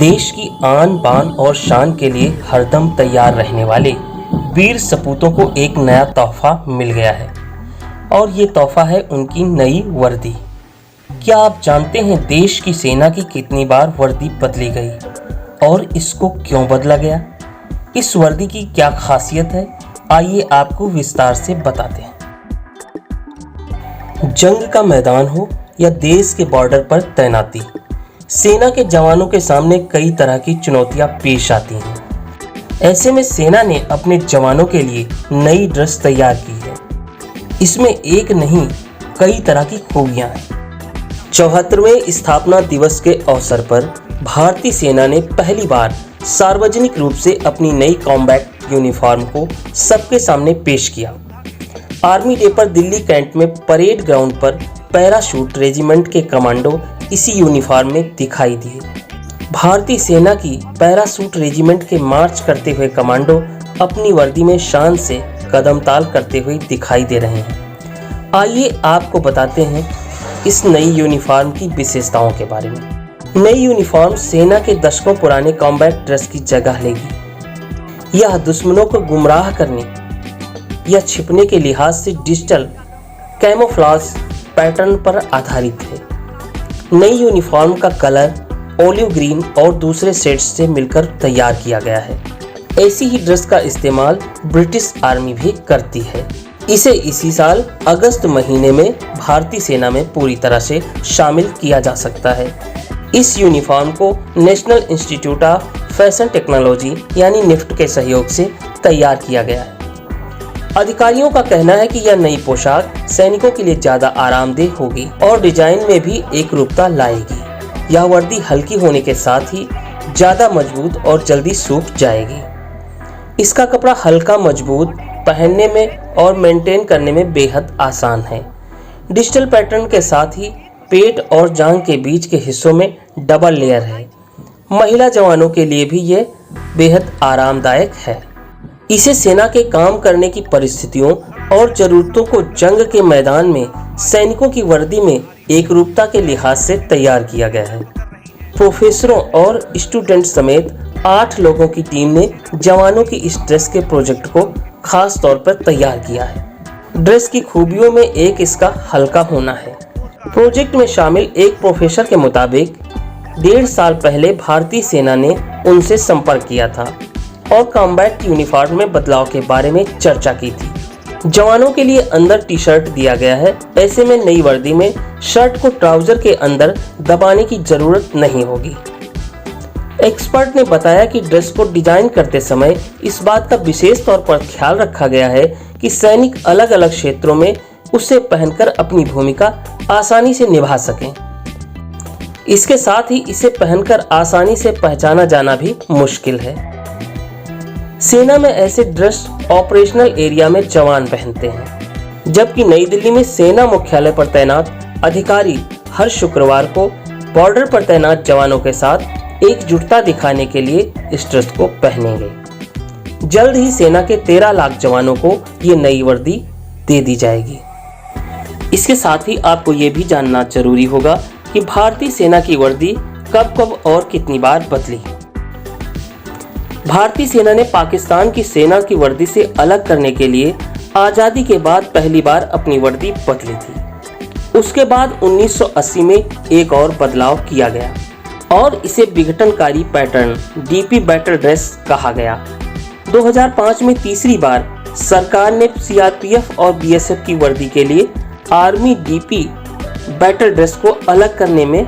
देश की आन बान और शान के लिए हरदम तैयार रहने वाले वीर सपूतों को एक नया तोहफा मिल गया है और ये तोहफा है उनकी नई वर्दी। क्या आप जानते हैं देश की सेना की कितनी बार वर्दी बदली गई और इसको क्यों बदला गया? इस वर्दी की क्या खासियत है, आइए आपको विस्तार से बताते हैं। जंग का मैदान हो या देश के बॉर्डर पर तैनाती, सेना के जवानों के सामने कई तरह की चुनौतियां पेश आती हैं। ऐसे में सेना ने अपने जवानों के लिए नई ड्रेस तैयार की है। इसमें एक नहीं कई तरह की खूबियां हैं। 74वें स्थापना दिवस के अवसर पर भारतीय सेना ने पहली बार सार्वजनिक रूप से अपनी नई कॉम्बैट यूनिफॉर्म को सबके सामने पेश किया। आर्मी डे पर दिल्ली कैंट में परेड ग्राउंड पर पैराशूट रेजिमेंट के कमांडो इसी यूनिफॉर्म में दिखाई दिए। भारतीय सेना की पैराशूट रेजिमेंट के मार्च करते हुए कमांडो अपनी वर्दी में शान से कदमताल करते हुए दिखाई दे रहे हैं। आइए आपको बताते हैं इस नई यूनिफॉर्म की विशेषताओं के बारे में। नई यूनिफॉर्म सेना के दशकों पुराने कॉम्बैट ड्रेस की जगह लेगी। यह दुश्मनों को गुमराह करने या छिपने के लिहाज से डिजिटल कैमोफ्लेज पैटर्न पर आधारित है। नई यूनिफॉर्म का कलर ओलिव ग्रीन और दूसरे शेड्स से मिलकर तैयार किया गया है। ऐसी ही ड्रेस का इस्तेमाल ब्रिटिश आर्मी भी करती है। इसे इसी साल अगस्त महीने में भारतीय सेना में पूरी तरह से शामिल किया जा सकता है। इस यूनिफॉर्म को national institute of fashion technology यानी निफ्ट के सहयोग से तैयार किया गया है। अधिकारियों का कहना है कि यह नई पोशाक सैनिकों के लिए ज्यादा आरामदेह होगी और डिजाइन में भी एकरूपता लाएगी। यह वर्दी हल्की होने के साथ ही ज्यादा मजबूत और जल्दी सूख जाएगी। इसका कपड़ा हल्का, मजबूत, पहनने में और मेंटेन करने में बेहद आसान है। डिजिटल पैटर्न के साथ ही पेट और जांघ के बीच के हिस्सों में डबल लेयर है। महिला जवानों के लिए भी ये बेहद आरामदायक है। इसे सेना के काम करने की परिस्थितियों और जरूरतों को जंग के मैदान में सैनिकों की वर्दी में एकरूपता के लिहाज से तैयार किया गया है। प्रोफेसरों और स्टूडेंट समेत 8 लोगों की टीम ने जवानों की इस ड्रेस के प्रोजेक्ट को खास तौर पर तैयार किया है। ड्रेस की खूबियों में एक इसका हल्का होना है। प्रोजेक्ट में शामिल एक प्रोफेसर के मुताबिक 1.5 साल पहले भारतीय सेना ने उनसे संपर्क किया था और कॉम्बैट यूनिफॉर्म में बदलाव के बारे में चर्चा की थी। जवानों के लिए अंदर टी शर्ट दिया गया है। ऐसे में नई वर्दी में शर्ट को ट्राउजर के अंदर दबाने की जरूरत नहीं होगी। एक्सपर्ट ने बताया कि ड्रेस को डिजाइन करते समय इस बात का विशेष तौर पर ख्याल रखा गया है कि सैनिक अलग अलग क्षेत्रों में उसे पहनकर अपनी भूमिका आसानी से निभा सकें। इसके साथ ही इसे पहनकर आसानी से पहचाना जाना भी मुश्किल है। सेना में ऐसे ड्रेस ऑपरेशनल एरिया में जवान पहनते हैं, जबकि नई दिल्ली में सेना मुख्यालय पर तैनात अधिकारी हर शुक्रवार को बॉर्डर पर तैनात जवानों के साथ एकजुटता दिखाने के लिए इस ड्रेस को पहनेंगे। जल्द ही सेना के 13 लाख जवानों को ये नई वर्दी दे दी जाएगी। इसके साथ ही आपको ये भी जानना जरूरी होगा कि भारतीय सेना की वर्दी कब कब और कितनी बार बदली। भारतीय सेना ने पाकिस्तान की सेना की वर्दी से अलग करने के लिए आज़ादी के बाद पहली बार अपनी वर्दी बदली थी। उसके बाद 1980 में एक और बदलाव किया गया और इसे विघटनकारी पैटर्न डीपी बैटल ड्रेस कहा गया। 2005 में तीसरी बार सरकार ने सीआरपीएफ और बीएसएफ की वर्दी के लिए आर्मी डीपी बैटल ड्रेस को अलग करने में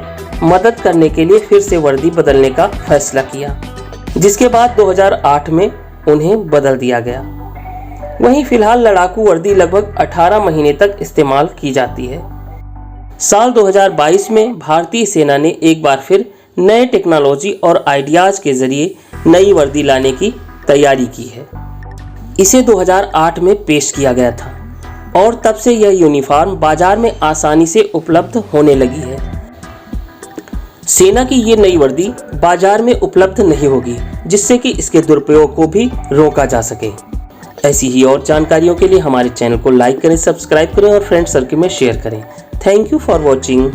मदद करने के लिए फिर से वर्दी बदलने का फैसला किया, जिसके बाद 2008 में उन्हें बदल दिया गया। वहीं फिलहाल लड़ाकू वर्दी लगभग 18 महीने तक इस्तेमाल की जाती है। साल 2022 में भारतीय सेना ने एक बार फिर नए टेक्नोलॉजी और आइडियाज के जरिए नई वर्दी लाने की तैयारी की है। इसे 2008 में पेश किया गया था और तब से यह यूनिफॉर्म बाजार में आसानी से उपलब्ध होने लगी है। सेना की ये नई वर्दी बाजार में उपलब्ध नहीं होगी, जिससे कि इसके दुरुपयोग को भी रोका जा सके। ऐसी ही और जानकारियों के लिए हमारे चैनल को लाइक करें, सब्सक्राइब करें और फ्रेंड सर्कल में शेयर करें। Thank you for watching.